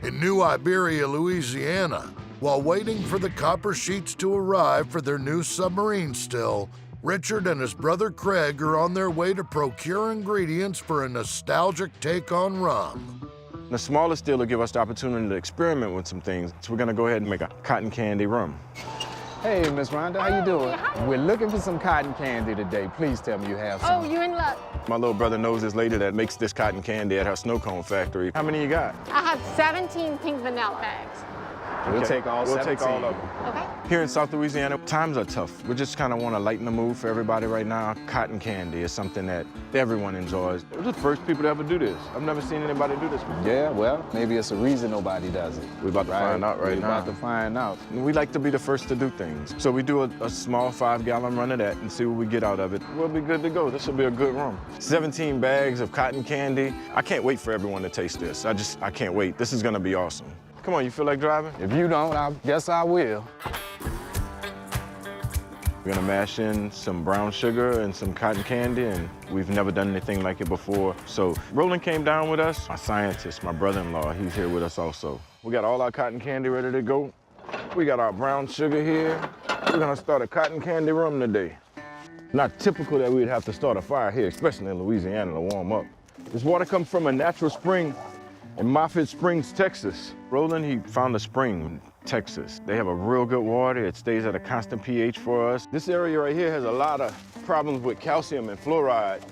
In New Iberia, Louisiana, while waiting for the copper sheets to arrive for their new submarine still, Richard and his brother Craig are on their way to procure ingredients for a nostalgic take on rum. The smaller still will give us the opportunity to experiment with some things. So we're gonna go ahead and make a cotton candy rum. Hey, Miss Rhonda, how you doing? We're looking for some cotton candy today. Please tell me you have some. Oh, you're in luck. My little brother knows this lady that makes this cotton candy at her snow cone factory. How many you got? I have 17 pink vanilla bags. We'll take all 17. We'll take all of them. Okay. Here in South Louisiana, times are tough. We just kind of want to lighten the mood for everybody right now. Cotton candy is something that everyone enjoys. We're the first people to ever do this. I've never seen anybody do this before. Yeah, well, maybe it's a reason nobody does it. We're about to find out right now. We're about to find out. We like to be the first to do things. So we do a small 5-gallon run of that and see what we get out of it. We'll be good to go. This will be a good rum. 17 bags of cotton candy. I can't wait for everyone to taste this. I can't wait. This is gonna be awesome. Come on, you feel like driving? If you don't, I guess I will. We're gonna mash in some brown sugar and some cotton candy, and we've never done anything like it before. So Roland came down with us. My scientist, my brother-in-law, he's here with us also. We got all our cotton candy ready to go. We got our brown sugar here. We're gonna start a cotton candy rum today. Not typical that we'd have to start a fire here, especially in Louisiana, to warm up. This water comes from a natural spring in Moffett Springs, Texas. Roland, he found a spring in Texas. They have a real good water. It stays at a constant pH for us. This area right here has a lot of problems with calcium and fluoride,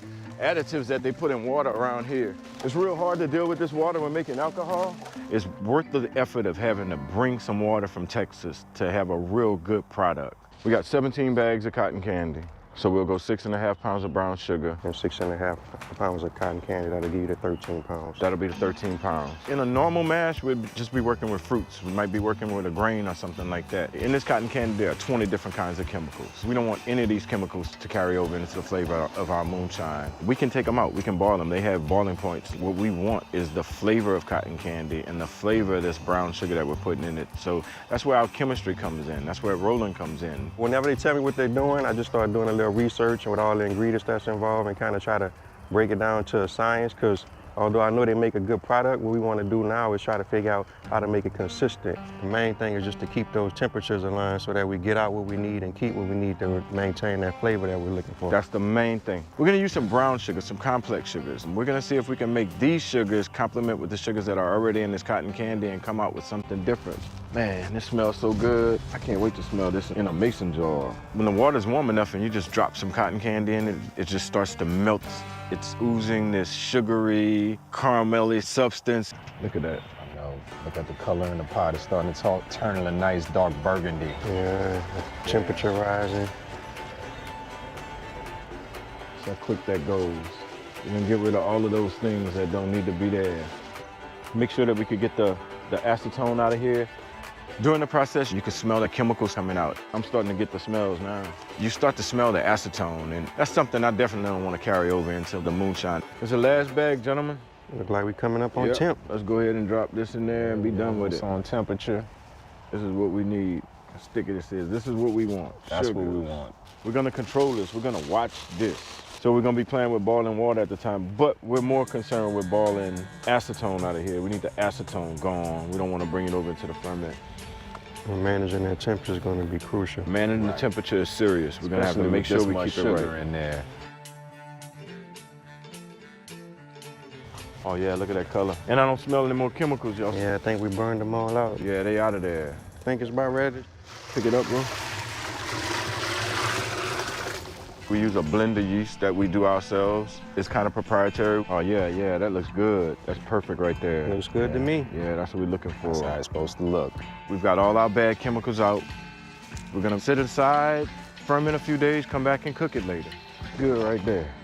additives that they put in water around here. It's real hard to deal with this water when making alcohol. It's worth the effort of having to bring some water from Texas to have a real good product. We got 17 bags of cotton candy. So we'll go 6.5 pounds of brown sugar. And 6.5 pounds of cotton candy, that'll give you the 13 pounds. That'll be the 13 pounds. In a normal mash, we'd just be working with fruits. We might be working with a grain or something like that. In this cotton candy, there are 20 different kinds of chemicals. We don't want any of these chemicals to carry over into the flavor of our moonshine. We can take them out, we can boil them. They have boiling points. What we want is the flavor of cotton candy and the flavor of this brown sugar that we're putting in it. So that's where our chemistry comes in. That's where Roland comes in. Whenever they tell me what they're doing, I just start doing a little research and with all the ingredients that's involved and kind of try to break it down to a science, because although I know they make a good product, what we want to do now is try to figure out how to make it consistent. The main thing is just to keep those temperatures aligned so that we get out what we need and keep what we need to maintain that flavor that we're looking for. That's the main thing. We're gonna use some brown sugar, some complex sugars. And we're gonna see if we can make these sugars complement with the sugars that are already in this cotton candy and come out with something different. Man, this smells so good. I can't wait to smell this in a mason jar. When the water's warm enough and you just drop some cotton candy in it, it just starts to melt. It's oozing this sugary, caramelly substance. Look at that. I know. Look at the color in the pot. It's starting to turn a nice dark burgundy. Yeah, the temperature rising. See how quick that goes. We're gonna get rid of all of those things that don't need to be there. Make sure that we could get the acetone out of here. During the process, you can smell the chemicals coming out. I'm starting to get the smells now. You start to smell the acetone, and that's something I definitely don't want to carry over into the moonshine. It's the last bag, gentlemen. Look like we're coming up on temp. Let's go ahead and drop this in there and be done with it. It's on temperature. This is what we need. Stick it, it says, this is what we want. That's Sugar. what we want. We're gonna control this. We're gonna watch this. So we're gonna be playing with boiling water at the time, but we're more concerned with boiling acetone out of here. We need the acetone gone. We don't want to bring it over into the ferment. And managing that temperature is going to be crucial. Managing the temperature is serious. We're gonna have to make sure we keep it right. In there. Oh yeah, look at that color. And I don't smell any more chemicals, y'all. Yeah, I think we burned them all out. Yeah, they out of there. Think it's about ready? Pick it up, bro. We use a blender yeast that we do ourselves. It's kind of proprietary. Oh yeah, that looks good. That's perfect right there. Looks good to me. Yeah, that's what we're looking for. That's how it's supposed to look. We've got all our bad chemicals out. We're gonna sit it aside, ferment a few days, come back and cook it later. Good right there.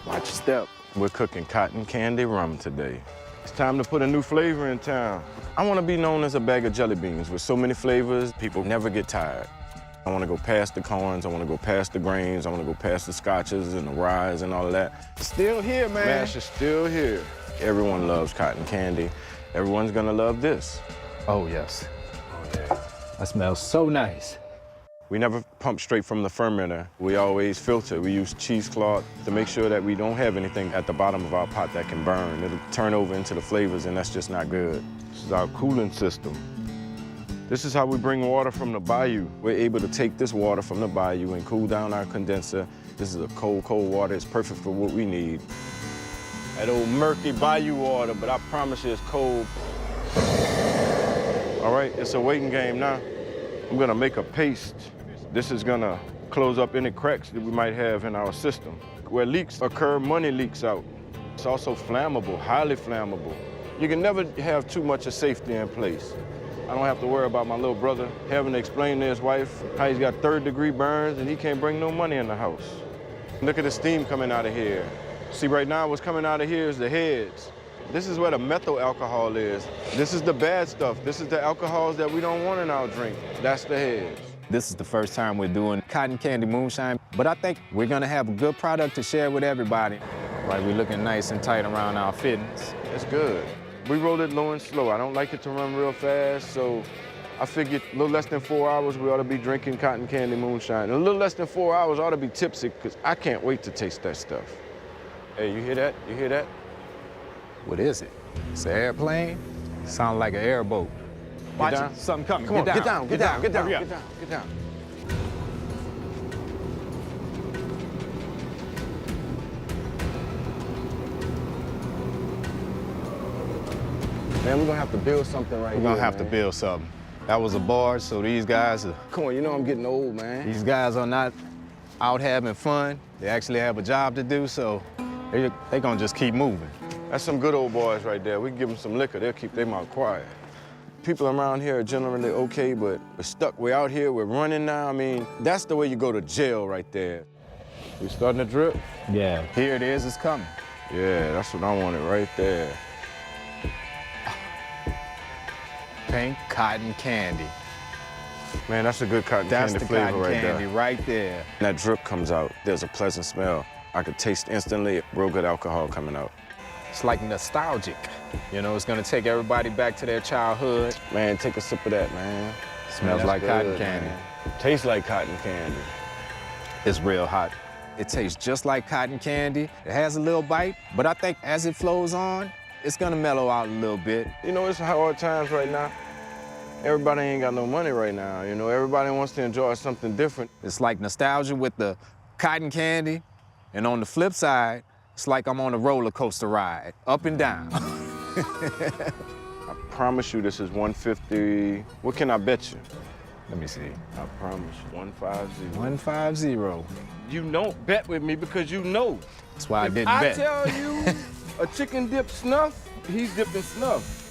Watch your step. We're cooking cotton candy rum today. It's time to put a new flavor in town. I want to be known as a bag of jelly beans with so many flavors, people never get tired. I want to go past the corns, I want to go past the grains, I want to go past the scotches and the ryes and all of that. Still here, man. Mash is still here. Everyone loves cotton candy. Everyone's gonna love this. Oh, yes. Oh, yeah. That smells so nice. We never pump straight from the fermenter. We always filter. We use cheesecloth to make sure that we don't have anything at the bottom of our pot that can burn. It'll turn over into the flavors, and that's just not good. This is our cooling system. This is how we bring water from the bayou. We're able to take this water from the bayou and cool down our condenser. This is a cold, cold water. It's perfect for what we need. That old murky bayou water, but I promise you it's cold. All right, it's a waiting game now. I'm gonna make a paste. This is gonna close up any cracks that we might have in our system. Where leaks occur, money leaks out. It's also flammable, highly flammable. You can never have too much of safety in place. I don't have to worry about my little brother having to explain to his wife how he's got third-degree burns and he can't bring no money in the house. Look at the steam coming out of here. See, right now what's coming out of here is the heads. This is where the methyl alcohol is. This is the bad stuff. This is the alcohols that we don't want in our drink. That's the heads. This is the first time we're doing cotton candy moonshine, but I think we're gonna have a good product to share with everybody. Right, we're looking nice and tight around our fittings. It's good. We roll it low and slow. I don't like it to run real fast, so I figured a little less than 4 hours, we ought to be drinking cotton candy moonshine. And a little less than 4 hours, I ought to be tipsy, because I can't wait to taste that stuff. Hey, you hear that? You hear that? What is it? It's an airplane? Sounds like an airboat. Watch down. it, something coming. Come on, get down, get down, get down, Hurry up. get down, get down. Man, we're gonna have to build something right here. We're gonna have to man. build something. That was a barge, so these guys are, Come on, you know I'm getting old, man. these guys are not out having fun. They actually have a job to do, so they're gonna just keep moving. That's some good old boys right there. We can give them some liquor, they'll keep their mouth quiet. People around here are generally okay, but we're stuck. We're out here, we're running now. I mean, that's the way you go to jail right there. We starting to drip? Yeah. Here it is, it's coming. Yeah, that's what I wanted right there. Pink cotton candy. Man, that's a good cotton That's candy the flavor cotton right candy there. right there. That drip comes out, there's a pleasant smell. I could taste instantly real good alcohol coming out. It's like nostalgic. You know, it's gonna take everybody back to their childhood. Man, take a sip of that, man. Smells Man, like that's cotton good, candy. man. Tastes like cotton candy. It's real hot. It tastes just like cotton candy. It has a little bite, but I think as it flows on, it's gonna mellow out a little bit. You know, it's hard times right now. Everybody ain't got no money right now, you know. Everybody wants to enjoy something different. It's like nostalgia with the cotton candy, and on the flip side, it's like I'm on a roller coaster ride, up and down. I promise you this is 150. What can I bet you? Let me see. I promise you, 150. 150. You don't bet with me because you know. That's why I If didn't I bet. tell you a chicken dip snuff, he's dipping snuff.